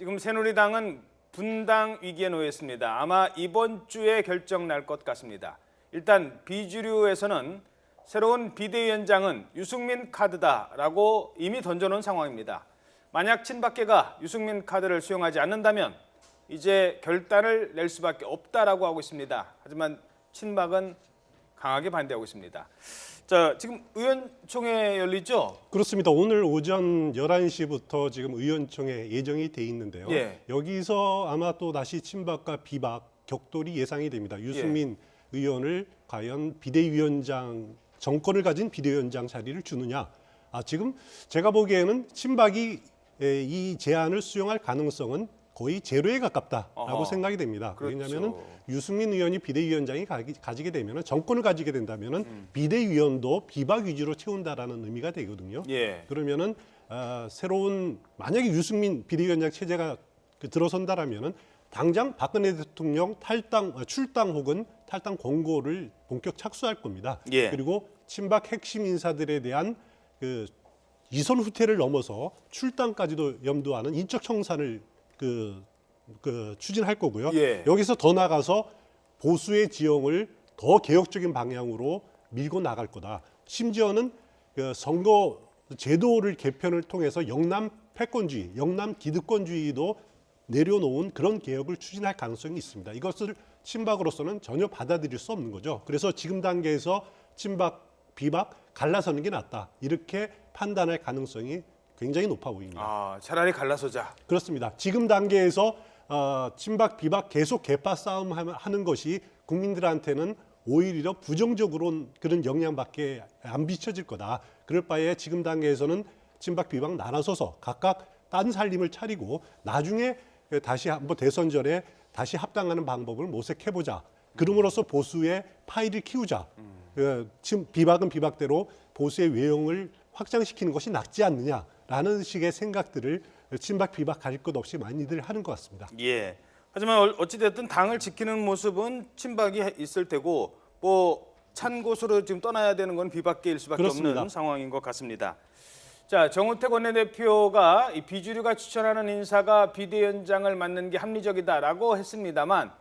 지금 새누리당은 분당 위기에 놓였습니다. 아마 이번 주에 결정 날 것 같습니다. 일단 비주류에서는 새로운 비대위원장은 유승민 카드다라고 이미 던져놓은 상황입니다. 만약 친박계가 유승민 카드를 수용하지 않는다면 이제 결단을 낼 수밖에 없다라고 하고 있습니다. 하지만 친박은 강하게 반대하고 있습니다. 자, 지금 의원총회 열리죠? 그렇습니다. 오늘 오전 11시부터 지금 의원총회 예정이 돼 있는데요. 예. 여기서 아마 또 다시 친박과 비박 격돌이 예상이 됩니다. 유승민 의원을 과연 비대위원장, 정권을 가진 비대위원장 자리를 주느냐. 지금 제가 보기에는 친박이 이 제안을 수용할 가능성은 거의 제로에 가깝다라고 생각이 됩니다. 그렇죠. 왜냐하면 유승민 의원이 비대위원장이 가지게 되면 정권을 가지게 된다면 비대위원도 비박 위주로 채운다라는 의미가 되거든요. 예. 그러면은 새로운 만약에 유승민 비대위원장 체제가 들어선다라면은 당장 박근혜 대통령 출당 혹은 탈당 권고를 본격 착수할 겁니다. 예. 그리고 친박 핵심 인사들에 대한 그 이선 후퇴를 넘어서 출당까지도 염두하는 인적 청산을 추진할 거고요. 예. 여기서 더 나가서 보수의 지형을 더 개혁적인 방향으로 밀고 나갈 거다. 심지어는 선거 제도를 개편을 통해서 영남 패권주의, 영남 기득권주의도 내려놓은 그런 개혁을 추진할 가능성이 있습니다. 이것을 친박으로서는 전혀 받아들일 수 없는 거죠. 그래서 지금 단계에서 친박, 비박 갈라서는 게 낫다. 이렇게 판단할 가능성이 굉장히 높아 보입니다. 차라리 갈라서자. 그렇습니다. 지금 단계에서 친박, 비박 계속 개파 싸움 하는 것이 국민들한테는 오히려 부정적으로 그런 영향밖에 안 비춰질 거다. 그럴 바에 지금 단계에서는 친박, 비박 나눠서서 각각 딴 살림을 차리고 나중에 다시 한번 대선전에 다시 합당하는 방법을 모색해보자. 그럼으로써 보수의 파이를 키우자. 지금 비박은 비박대로 보수의 외형을 확장시키는 것이 낫지 않느냐라는 식의 생각들을 친박 비박 가릴 것 없이 많이들 하는 것 같습니다. 예. 하지만 어찌됐든 당을 지키는 모습은 친박이 있을 테고 뭐 찬 곳으로 지금 떠나야 되는 건 비박계일 수밖에 그렇습니다. 없는 상황인 것 같습니다. 자, 정우택 원내대표가 이 비주류가 추천하는 인사가 비대위원장을 맡는 게 합리적이다라고 했습니다만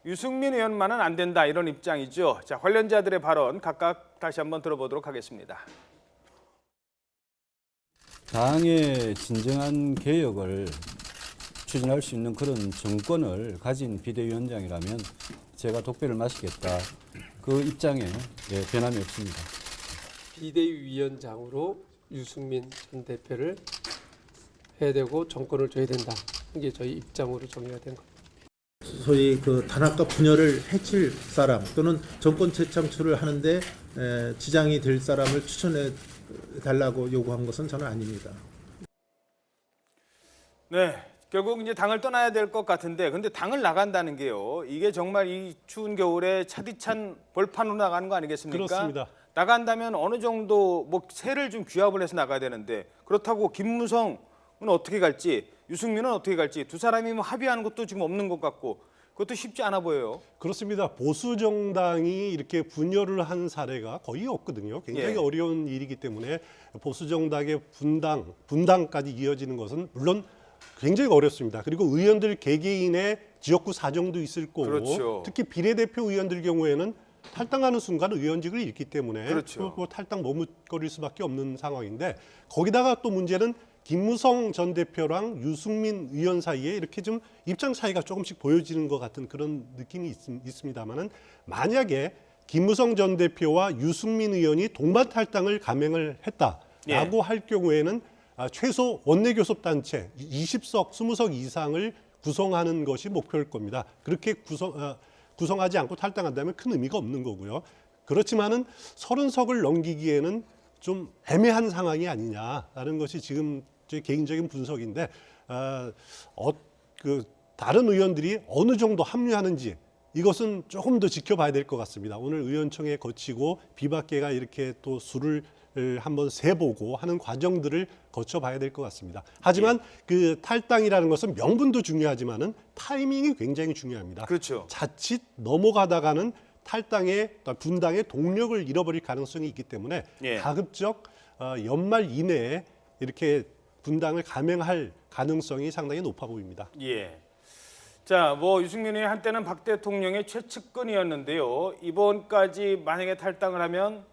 유승민 의원만은 안 된다 이런 입장이죠. 자, 관련자들의 발언 각각 다시 한번 들어보도록 하겠습니다. 당의 진정한 개혁을 추진할 수 있는 그런 정권을 가진 비대위원장이라면 제가 독배를 마시겠다. 그 입장에 변함이 없습니다. 비대위원장으로 유승민 전 대표를 해야 되고 정권을 줘야 된다. 이게 저희 입장으로 정리가 된 겁니다. 소위 그 단합과 분열을 해칠 사람 또는 정권 재창출을 하는데 지장이 될 사람을 추천해 달라고 요구한 것은 저는 아닙니다. 네, 결국 이제 당을 떠나야 될 것 같은데, 근데 당을 나간다는 게요. 이게 정말 이 추운 겨울에 차디찬 벌판으로 나가는 거 아니겠습니까? 그렇습니다. 나간다면 어느 정도 뭐 세를 좀 규합을 해서 나가야 되는데 그렇다고 김무성은 어떻게 갈지, 유승민은 어떻게 갈지 두 사람이 뭐 합의하는 것도 지금 없는 것 같고 그것도 쉽지 않아 보여요. 그렇습니다. 보수 정당이 이렇게 분열을 한 사례가 거의 없거든요. 굉장히 어려운 일이기 때문에 보수 정당의 분당까지 이어지는 것은 물론 굉장히 어렵습니다. 그리고 의원들 개개인의 지역구 사정도 있을 거고 그렇죠. 특히 비례대표 의원들 경우에는 탈당하는 순간 의원직을 잃기 때문에 그렇죠. 뭐 탈당 머뭇거릴 수밖에 없는 상황인데 거기다가 또 문제는 김무성 전 대표랑 유승민 의원 사이에 이렇게 좀 입장 차이가 조금씩 보여지는 것 같은 그런 느낌이 있습니다만은 만약에 김무성 전 대표와 유승민 의원이 동반 탈당을 감행을 했다라고 할 경우에는 최소 원내교섭단체 20석, 20석 이상을 구성하는 것이 목표일 겁니다. 그렇게 구성하지 않고 탈당한다면 큰 의미가 없는 거고요. 그렇지만은 30석을 넘기기에는 좀 애매한 상황이 아니냐라는 것이 지금 제 개인적인 분석인데 다른 의원들이 어느 정도 합류하는지 이것은 조금 더 지켜봐야 될 것 같습니다. 오늘 의원총회 거치고 비박계가 이렇게 또 수를 한번 세보고 하는 과정들을 거쳐봐야 될 것 같습니다. 하지만 그 탈당이라는 것은 명분도 중요하지만은 타이밍이 굉장히 중요합니다. 그렇죠. 자칫 넘어가다가는 분당의 동력을 잃어버릴 가능성이 있기 때문에 가급적 연말 이내에 이렇게 분당을 감행할 가능성이 상당히 높아 보입니다. 예. 자, 뭐 유승민 의원 한때는 박 대통령의 최측근이었는데요. 이번까지 만약에 탈당을 하면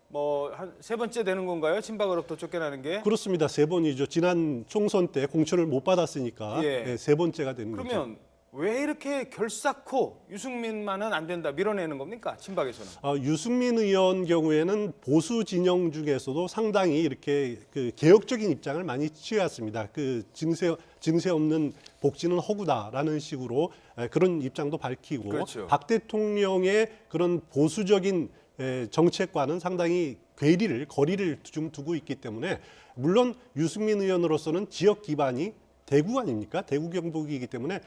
뭐 한 세 번째 되는 건가요? 친박으로부터 쫓겨나는 게? 그렇습니다. 세 번이죠. 지난 총선 때 공천을 못 받았으니까 예. 네, 세 번째가 되는 거죠. 그러면 왜 이렇게 결사코 유승민만은 안 된다 밀어내는 겁니까? 친박에서는. 유승민 의원 경우에는 보수 진영 중에서도 상당히 이렇게 그 개혁적인 입장을 많이 취해왔습니다. 그 증세 없는 복지는 허구다라는 식으로 그런 입장도 밝히고 그렇죠. 박 대통령의 그런 보수적인 정책과는 상당히 거리를 좀 두고 있기 때문에 물론 유승민 의원으로서는 지역 기반이 대구 아닙니까? 대구 경북이기 때문에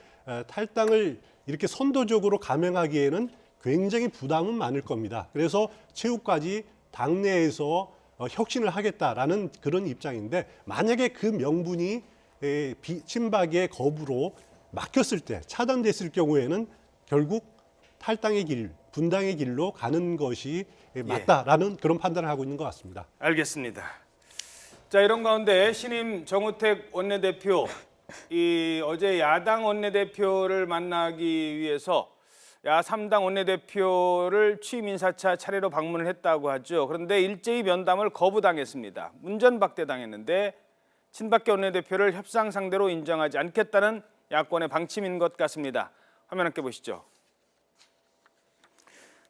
탈당을 이렇게 선도적으로 감행하기에는 굉장히 부담은 많을 겁니다. 그래서 최후까지 당내에서 혁신을 하겠다라는 그런 입장인데 만약에 그 명분이 친박의 거부로 막혔을 때 차단됐을 경우에는 결국 탈당의 길, 분당의 길로 가는 것이 맞다라는 그런 판단을 하고 있는 것 같습니다. 알겠습니다. 자, 이런 가운데 신임 정우택 원내대표 어제 야당 원내대표를 만나기 위해서 야3당 원내대표를 취임 인사차 차례로 방문을 했다고 하죠. 그런데 일제히 면담을 거부당했습니다. 문전박대당했는데 친박계 원내대표를 협상 상대로 인정하지 않겠다는 야권의 방침인 것 같습니다. 화면 함께 보시죠.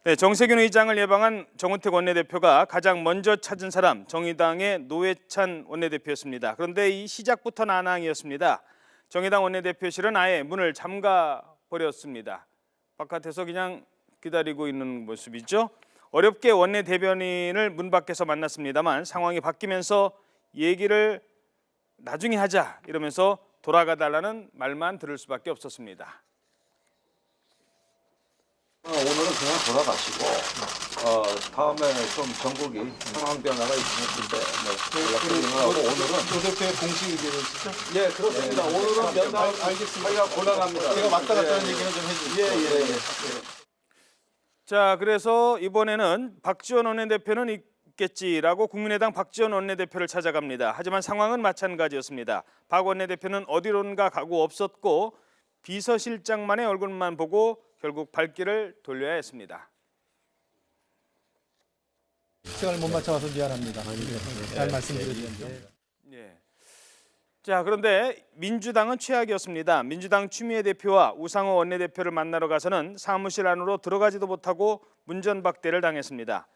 네, 정세균 의장을 예방한 정우택 원내대표가 가장 먼저 찾은 사람 정의당의 노회찬 원내대표였습니다. 그런데 이 시작부터 난항이었습니다. 정의당 원내대표실은 아예 문을 잠가 버렸습니다. 바깥에서 그냥 기다리고 있는 모습이죠. 어렵게 원내대변인을 문 밖에서 만났습니다만 상황이 바뀌면서 얘기를 나중에 하자 이러면서 돌아가달라는 말만 들을 수밖에 없었습니다. 오늘은 그냥 돌아가시고 다음에 좀 전국이 상황 변화가 있을 때 연락드리느라고 오늘은 조 대표의 공식 의견이시죠? 예 그렇습니다. 오늘은 면담 저희가 곤란합니다. 제가 왔다 갔다 하는 얘기는 좀 해주시죠. 예. 자, 그래서 이번에는 박지원 원내대표는 있겠지라고 국민의당 박지원 원내대표를 찾아갑니다. 하지만 상황은 마찬가지였습니다. 박 원내대표는 어디론가 가고 없었고 비서실장만의 얼굴만 보고 결국 발길을 돌려야 했습니다. 시간을 못 맞춰서 미안합니다. 잘 말씀드렸는데. 예. 자, 그런데 민주당은 최악이었습니다. 민주당 추미애 대표와 우상호 원내대표를 만나러 가서는 사무실 안으로 들어가지도 못하고 문전박대를 당했습니다.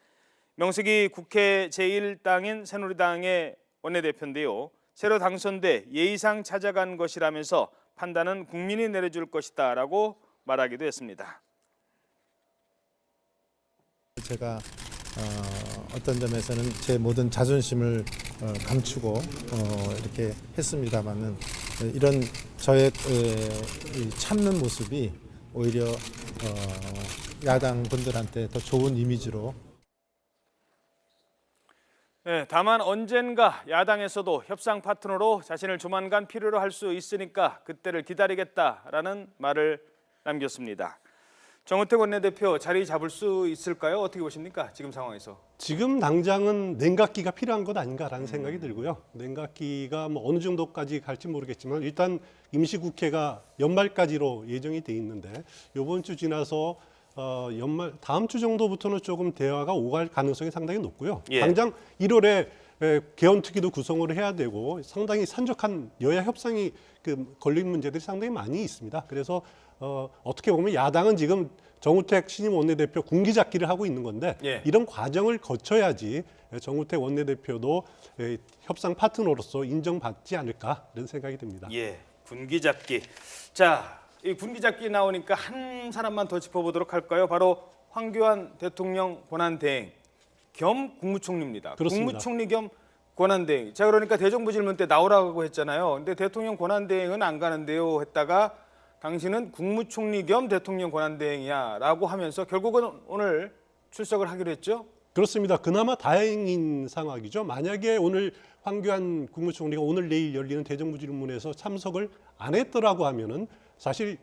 명색이 국회 제1당인 새누리당의 원내대표인데요. 새로 당선돼 예의상 찾아간 것이라면서 판단은 국민이 내려줄 것이다라고 말하기도 했습니다. 제가 어떤 점에서는 제 모든 자존심을 감추고 이렇게 했습니다만은 이런 저의 이 참는 모습이 오히려 야당 분들한테 더 좋은 이미지로. 네, 다만 언젠가 야당에서도 협상 파트너로 자신을 조만간 필요로 할 수 있으니까 그때를 기다리겠다라는 말을 남겼습니다. 정우택 원내대표 자리 잡을 수 있을까요? 어떻게 보십니까? 지금 상황에서. 지금 당장은 냉각기가 필요한 것 아닌가라는 생각이 들고요. 냉각기가 뭐 어느 정도까지 갈지 모르겠지만 일단 임시국회가 연말까지로 예정이 돼 있는데 이번 주 지나서 다음 주 정도부터는 조금 대화가 오갈 가능성이 상당히 높고요. 예. 당장 1월에 개헌특위도 구성을 해야 되고 상당히 산적한 여야 협상이 걸린 문제들이 상당히 많이 있습니다. 그래서 어떻게 보면 야당은 지금 정우택 신임 원내대표 군기잡기를 하고 있는 건데 예. 이런 과정을 거쳐야지 정우택 원내대표도 협상 파트너로서 인정받지 않을까 이런 생각이 듭니다. 예, 군기잡기. 자, 이 군기잡기 나오니까 한 사람만 더 짚어보도록 할까요? 바로 황교안 대통령 권한대행 겸 국무총리입니다. 그렇습니다. 국무총리 겸 권한대행. 자, 그러니까 대정부 질문 때 나오라고 했잖아요. 근데 대통령 권한대행은 안 가는데요 했다가 당신은 국무총리 겸 대통령 권한대행이야라고 하면서 결국은 오늘 출석을 하기로 했죠. 그렇습니다. 그나마 다행인 상황이죠. 만약에 오늘 황교안 국무총리가 오늘 내일 열리는 대정부 질문에서 참석을 안 했더라고 하면은 사실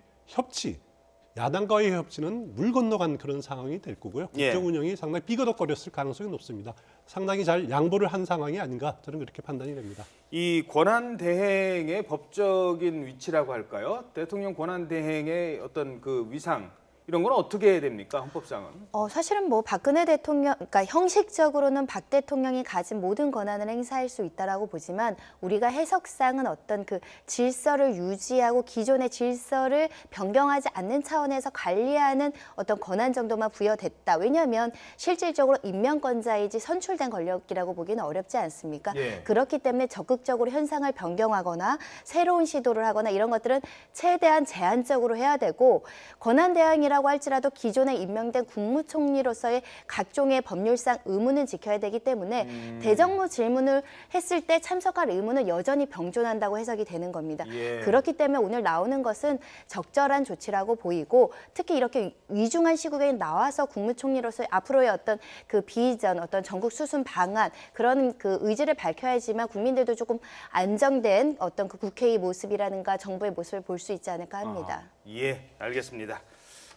야당과의 협치는 물 건너간 그런 상황이 될 거고요. 예. 국정 운영이 상당히 삐거덕거렸을 가능성이 높습니다. 상당히 잘 양보를 한 상황이 아닌가 저는 그렇게 판단이 됩니다. 이 권한 대행의 법적인 위치라고 할까요? 대통령 권한 대행의 어떤 그 위상 이런 건 어떻게 됩니까? 헌법상은? 사실은 뭐 박근혜 대통령, 그러니까 형식적으로는 박 대통령이 가진 모든 권한을 행사할 수 있다라고 보지만 우리가 해석상은 어떤 그 질서를 유지하고 기존의 질서를 변경하지 않는 차원에서 관리하는 어떤 권한 정도만 부여됐다. 왜냐하면 실질적으로 임명권자이지 선출된 권력이라고 보기는 어렵지 않습니까? 예. 그렇기 때문에 적극적으로 현상을 변경하거나 새로운 시도를 하거나 이런 것들은 최대한 제한적으로 해야 되고 권한 대행이라고 할지라도 기존에 임명된 국무총리로서의 각종의 법률상 의무는 지켜야 되기 때문에 대정부 질문을 했을 때 참석할 의무는 여전히 병존한다고 해석이 되는 겁니다. 예. 그렇기 때문에 오늘 나오는 것은 적절한 조치라고 보이고 특히 이렇게 위중한 시국에 나와서 국무총리로서의 앞으로의 어떤 그 비전, 어떤 전국 수순 방안 그런 그 의지를 밝혀야지만 국민들도 조금 안정된 어떤 그 국회의 모습이라든가 정부의 모습을 볼 수 있지 않을까 합니다. 예, 알겠습니다.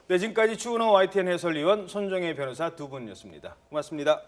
네, 지금까지 추은호 YTN 해설위원 손정혜 변호사 두 분이었습니다. 고맙습니다.